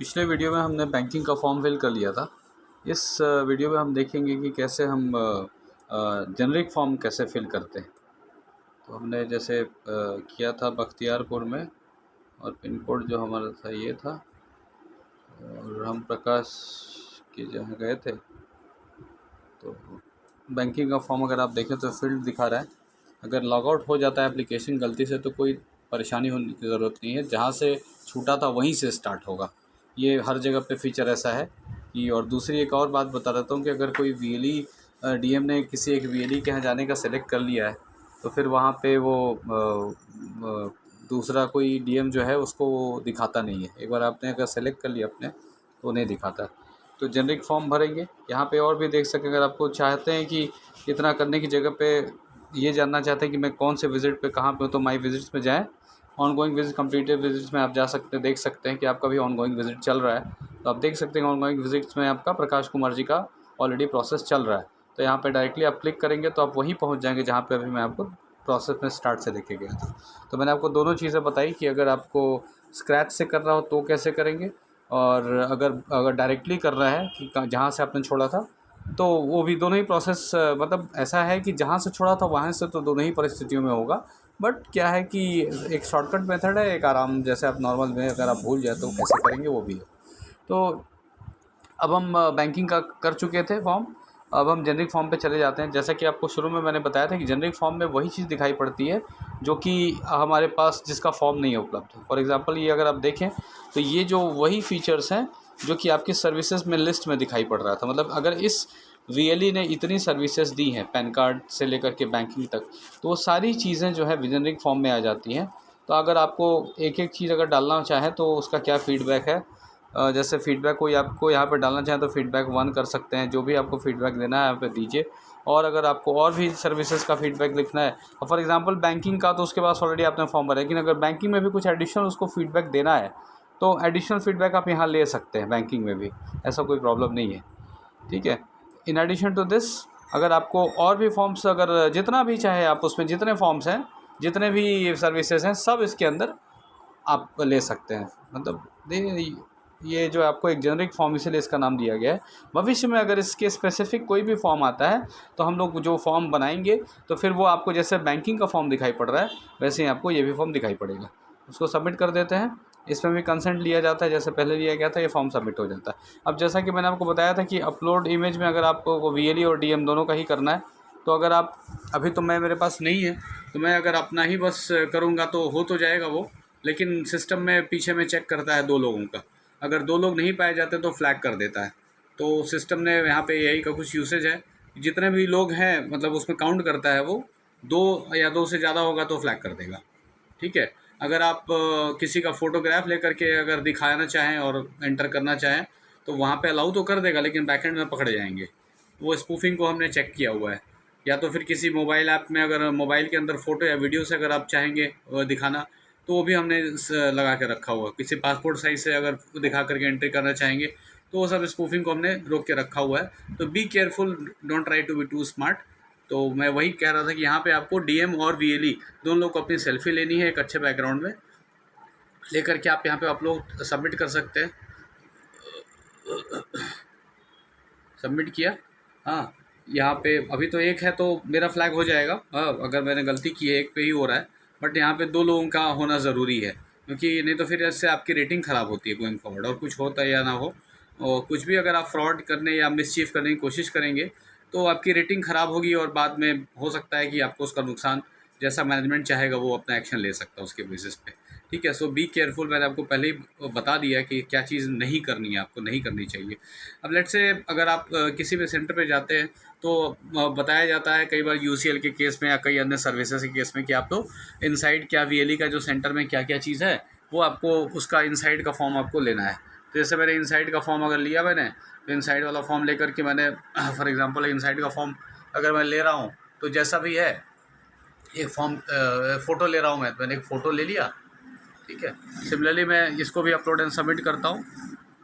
पिछले वीडियो में हमने बैंकिंग का फॉर्म फिल कर लिया था। इस वीडियो में हम देखेंगे कि कैसे हम जेनरिक फॉर्म कैसे फिल करते हैं। तो हमने जैसे किया था बख्तियारपुर में, और पिन कोड जो हमारा था ये था, और हम प्रकाश के जहाँ गए थे तो बैंकिंग का फॉर्म अगर आप देखें तो फील्ड दिखा रहा है। अगर लॉग आउट हो जाता है एप्लीकेशन गलती से तो कोई परेशानी होने की ज़रूरत नहीं है, जहाँ से छूटा था वहीं से स्टार्ट होगा। ये हर जगह पे फीचर ऐसा है कि। और दूसरी एक और बात बता देता हूँ कि अगर कोई वीएलई डीएम ने किसी एक वीएलई के यहाँ जाने का सेलेक्ट कर लिया है तो फिर वहाँ पे वो दूसरा कोई डीएम जो है उसको दिखाता नहीं है। एक बार आपने अगर सेलेक्ट कर लिया अपने तो नहीं दिखाता। तो जेनरिक फॉर्म भरेंगे। यहाँ पे और भी देख सकें, अगर आपको चाहते हैं कि इतना करने की जगह पे ये जानना चाहते हैं कि मैं कौन से विज़िट पे कहाँ पे हूँ, तो माई विज़िट्स में जाएँ। On going visit, completed visits में आप जा सकते हैं, देख सकते हैं कि आपका भी ऑन गोइंग विज़िट चल रहा है। तो आप देख सकते हैं ऑन गोइंग विज़िट्स में आपका प्रकाश कुमार जी का ऑलरेडी प्रोसेस चल रहा है। तो यहाँ पे डायरेक्टली आप क्लिक करेंगे तो आप वहीं पहुँच जाएंगे जहाँ पे अभी मैं आपको प्रोसेस में स्टार्ट से लेके गया था। तो मैंने आपको दोनों चीज़ें बताई कि अगर आपको स्क्रैच से करना हो तो कैसे करेंगे, और अगर डायरेक्टली कर रहा है कि जहाँ से आपने छोड़ा था तो वो भी दोनों ही प्रोसेस मतलब ऐसा है कि जहाँ से छोड़ा था वहाँ से तो दोनों ही परिस्थितियों में होगा। बट क्या है कि एक शॉर्टकट मेथड है, एक आराम, जैसे आप नॉर्मल में अगर आप भूल जाए तो कैसे करेंगे वो भी है। तो अब हम बैंकिंग का कर चुके थे फॉर्म। अब हम जेनरिक फॉर्म पे चले जाते हैं। जैसा कि आपको शुरू में मैंने बताया था कि जेनरिक फॉर्म में वही चीज़ दिखाई पड़ती है जो कि हमारे पास जिसका फॉर्म नहीं है उपलब्ध। फॉर एग्जांपल ये अगर आप देखें तो ये जो वही फीचर्स हैं जो कि आपकी सर्विसेज में लिस्ट में दिखाई पड़ रहा था। मतलब अगर इस वीएलई ने इतनी सर्विसेज दी हैं पैन कार्ड से लेकर के बैंकिंग तक, तो वो सारी चीज़ें जो है जेनरिक फॉर्म में आ जाती हैं। तो अगर आपको एक एक चीज़ अगर डालना चाहें तो उसका क्या फ़ीडबैक है, जैसे फ़ीडबैक कोई आपको यहाँ पे डालना चाहें तो फ़ीडबैक 1 कर सकते हैं। जो भी आपको फ़ीडबैक देना है यहाँ पे दीजिए। और अगर आपको और भी सर्विसेज का फ़ीडबैक लिखना है, फॉर एग्जांपल बैंकिंग का, तो उसके पास ऑलरेडी आपने फॉर्म भरा है, लेकिन अगर बैंकिंग में भी कुछ एडिशनल उसको फ़ीडबैक देना है तो एडिशनल फ़ीडबैक आप यहाँ ले सकते हैं बैंकिंग में भी, ऐसा कोई प्रॉब्लम नहीं है। ठीक है। इन एडिशन टू दिस, अगर आपको और भी फॉर्म्स, अगर जितना भी चाहे आप उसमें जितने फॉर्म्स हैं, जितने भी सर्विसेज हैं, सब इसके अंदर आप ले सकते हैं। मतलब ये जो आपको एक जेनरिक फॉर्म इसलिए इसका नाम दिया गया है। भविष्य में अगर इसके स्पेसिफिक कोई भी फॉर्म आता है तो हम लोग जो फॉर्म बनाएंगे तो फिर वो आपको जैसे बैंकिंग का फॉर्म दिखाई पड़ रहा है वैसे ही आपको ये भी फॉर्म दिखाई पड़ेगा। उसको सबमिट कर देते हैं। इसमें भी कंसेंट लिया जाता है जैसे पहले लिया गया था, ये फॉर्म सबमिट हो जाता है। अब जैसा कि मैंने आपको बताया था कि अपलोड इमेज में अगर आपको वीएलई और डीएम दोनों का ही करना है, तो अगर आप अभी तो मेरे पास नहीं है, तो मैं अगर अपना ही बस करूँगा तो हो तो जाएगा वो, लेकिन सिस्टम में पीछे में चेक करता है 2 लोगों का। अगर 2 लोग नहीं पाए जाते तो फ्लैग कर देता है। तो सिस्टम ने यहाँ पे यही का कुछ यूसेज है, जितने भी लोग हैं मतलब उसमें काउंट करता है वो। 2 या 2 से ज़्यादा होगा तो फ्लैग कर देगा। ठीक है। अगर आप किसी का फ़ोटोग्राफ लेकर के अगर दिखाना चाहें और एंटर करना चाहें तो वहाँ पे अलाउ तो कर देगा, लेकिन बैकएंड में पकड़े जाएंगे। वो स्पूफिंग को हमने चेक किया हुआ है। या तो फिर किसी मोबाइल ऐप में अगर मोबाइल के अंदर फ़ोटो या वीडियो से अगर आप चाहेंगे दिखाना, तो वो भी हमने लगा के रखा हुआ है। किसी पासपोर्ट साइज़ से अगर दिखा करके एंट्री करना चाहेंगे तो वो सब स्पूफिंग को हमने रोक के रखा हुआ है। तो be careful, don't try to be too smart. तो मैं वही कह रहा था कि यहाँ पे आपको डीएम और वीएलई दोनों लोग को अपनी सेल्फी लेनी है एक अच्छे बैकग्राउंड में लेकर के आप यहाँ पे अपलोड सबमिट कर सकते हैं। सबमिट किया। हाँ, यहाँ पे अभी तो एक है तो मेरा फ्लैग हो जाएगा। हाँ, अगर मैंने गलती की है एक पे ही हो रहा है, बट यहाँ पे 2 लोगों का होना ज़रूरी है, क्योंकि नहीं तो फिर इससे आपकी रेटिंग ख़राब होती है गोइंग फॉरवर्ड। और कुछ होता है या ना हो, और कुछ भी अगर आप फ्रॉड करने या मिसचीफ करने की कोशिश करेंगे तो आपकी रेटिंग ख़राब होगी और बाद में हो सकता है कि आपको उसका नुकसान, जैसा मैनेजमेंट चाहेगा वो अपना एक्शन ले सकता है उसके बेसिस पे। ठीक है। सो बी केयरफुल, मैंने आपको पहले ही बता दिया कि क्या चीज़ नहीं करनी है, आपको नहीं करनी चाहिए। अब लेट से अगर आप किसी भी सेंटर पे जाते हैं तो बताया जाता है कई बार यूसीएल के केस में या कई अन्य सर्विसेज के केस में कि आप तो इनसाइड क्या वीएलई का जो सेंटर में क्या क्या चीज़ है वो आपको उसका इनसाइड का फॉर्म आपको लेना है। तो जैसे मैंने इनसाइड का फॉर्म अगर लिया मैंने, तो इनसाइड वाला फॉर्म लेकर के मैंने फॉर एग्जांपल इनसाइड का फॉर्म अगर मैं ले रहा हूँ तो जैसा भी है एक फॉर्म फ़ोटो ले रहा हूँ मैंने एक फ़ोटो ले लिया। ठीक है। सिमिलरली मैं इसको भी अपलोड एंड सबमिट करता हूँ।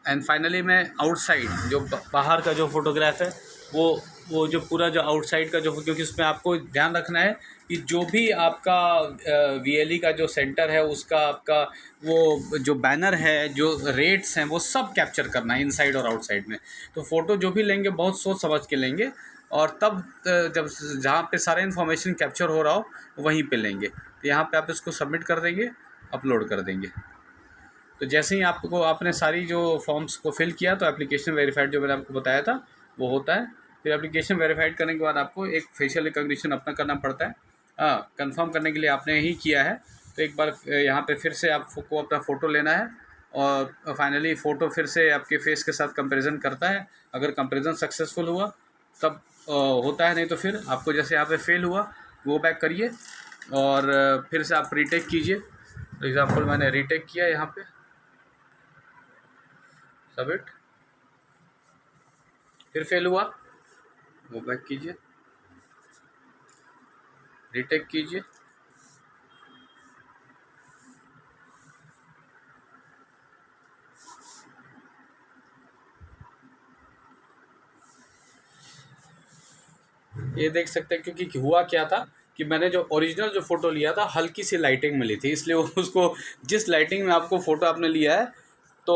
एंड फाइनली मैं आउटसाइड जो बाहर का जो फ़ोटोग्राफ है वो वो जो पूरा जो आउटसाइड का जो, क्योंकि उसमें आपको ध्यान रखना है कि जो भी आपका वीएलई का जो सेंटर है उसका आपका वो जो बैनर है, जो रेट्स हैं, वो सब कैप्चर करना है इनसाइड और आउटसाइड में। तो फ़ोटो जो भी लेंगे बहुत सोच समझ के लेंगे, और तब जब जहाँ पे सारा इन्फॉर्मेशन कैप्चर हो रहा हो वहीं पे लेंगे। तो यहाँ पे आप इसको सबमिट कर देंगे, अपलोड कर देंगे। तो जैसे ही आपको आपने सारी जो फॉर्म्स को फिल किया तो एप्लीकेशन वेरीफाइड जो मैंने आपको बताया था वो होता है। फिर एप्लीकेशन वेरीफाइड करने के बाद आपको एक फेशियल रिकॉग्निशन अपना करना पड़ता है। कंफर्म करने के लिए आपने ही किया है तो एक बार यहाँ पे फिर से आपको अपना फ़ोटो लेना है, और फाइनली फ़ोटो फिर से आपके फेस के साथ कंपैरिजन करता है। अगर कंपैरिजन सक्सेसफुल हुआ तब होता है, नहीं तो फिर आपको जैसे यहाँ पे फेल हुआ गो बैक करिए और फिर से आप रीटेक कीजिए। फॉर एग्ज़ाम्पल मैंने रीटेक किया यहाँ पे, सबमिट, फिर फेल हुआ, गो बैक कीजिए, रीटेक कीजिए। ये देख सकते हैं, क्योंकि हुआ क्या था कि मैंने जो ओरिजिनल जो फ़ोटो लिया था हल्की सी लाइटिंग मिली थी, इसलिए उसको जिस लाइटिंग में आपको फ़ोटो आपने लिया है तो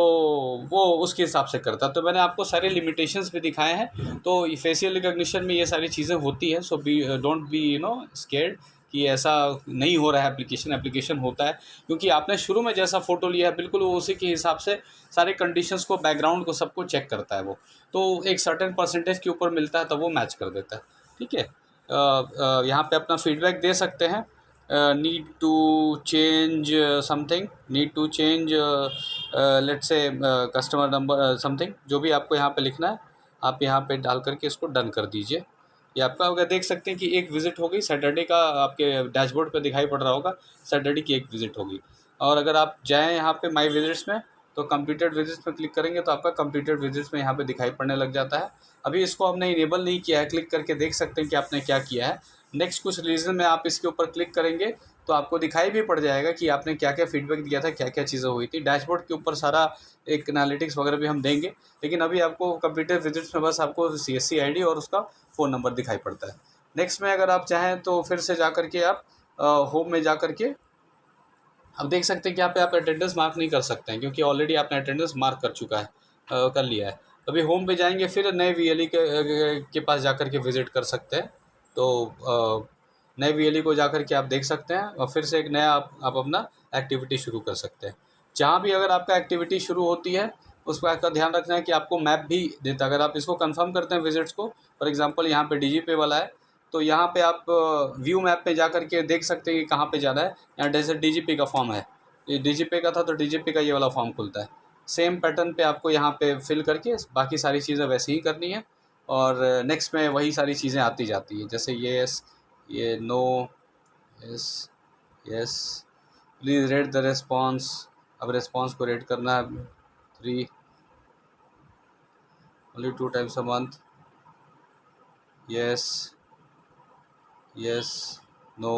वो उसके हिसाब से करता। तो मैंने आपको सारे लिमिटेशंस भी दिखाए हैं। तो फेशियल रिकॉग्निशन में ये सारी चीज़ें होती हैं। सो बी डोंट बी स्केर्ड कि ऐसा नहीं हो रहा है। एप्लीकेशन होता है, क्योंकि आपने शुरू में जैसा फ़ोटो लिया है बिल्कुल वो उसी के हिसाब से सारे कंडीशंस को, बैकग्राउंड को, सबको चेक करता है वो। तो एक सर्टेन परसेंटेज के ऊपर मिलता है तब वो मैच कर देता है। ठीक है। यहाँ पे अपना फीडबैक दे सकते हैं। Need to change something, need to change let's say customer number something, जो भी आपको यहाँ पे लिखना है आप यहाँ पे डाल करके इसको डन कर दीजिए। ये आपका अगर देख सकते हैं कि एक विज़िट हो गई सैटरडे का, आपके डैशबोर्ड पे दिखाई पड़ रहा होगा सैटरडे की एक विज़िट होगी। और अगर आप जाएँ यहाँ पे माई विजिट्स में तो कंप्लीटेड विजिट्स में क्लिक करेंगे तो आपका कंप्लीटेड विजिट्स में यहाँ पे दिखाई पड़ने लग जाता है। अभी इसको हमने इनेबल नहीं किया है, क्लिक करके देख सकते हैं कि आपने क्या किया है। नेक्स्ट कुछ रीज़न में आप इसके ऊपर क्लिक करेंगे तो आपको दिखाई भी पड़ जाएगा कि आपने क्या क्या फीडबैक दिया था, क्या क्या चीज़ें हुई थी। डैशबोर्ड के ऊपर सारा एक एनालिटिक्स वगैरह भी हम देंगे, लेकिन अभी आपको कंप्लीटेड विजिट्स में बस आपको CSC ID और उसका फ़ोन नंबर दिखाई पड़ता है। नेक्स्ट में अगर आप चाहें तो फिर से जा करके आप होम में जा करके अब देख सकते हैं कि यहाँ पे आप अटेंडेंस मार्क नहीं कर सकते हैं, क्योंकि ऑलरेडी आपने अटेंडेंस मार्क कर चुका है, कर लिया है। अभी होम पे जाएंगे फिर नए VLE के पास जाकर के विज़िट कर सकते हैं। तो नए VLE को जाकर के आप देख सकते हैं और फिर से एक नया आप अपना एक्टिविटी शुरू कर सकते हैं। जहाँ भी अगर आपका एक्टिविटी शुरू होती है उस बात का ध्यान रखना है कि आपको मैप भी देता है। अगर आप इसको कंफर्म करते हैं विजिट्स को, फॉर एग्जांपल यहाँ पे DGPay वाला है तो यहाँ पे आप व्यू मैप पे जा कर के देख सकते हैं कि कहाँ पे जाना है। यहाँ जैसे DGPay का फॉर्म है, ये DGPay का था तो DGPay का ये वाला फॉर्म खुलता है। सेम पैटर्न पे आपको यहाँ पे फिल करके बाकी सारी चीज़ें वैसे ही करनी है, और नेक्स्ट में वही सारी चीज़ें आती जाती हैं, जैसे ये no, yes, yes, please rate the response. अब रेस्पॉन्स को रेट करना है 3, only 2 times a month, yes, yes, no,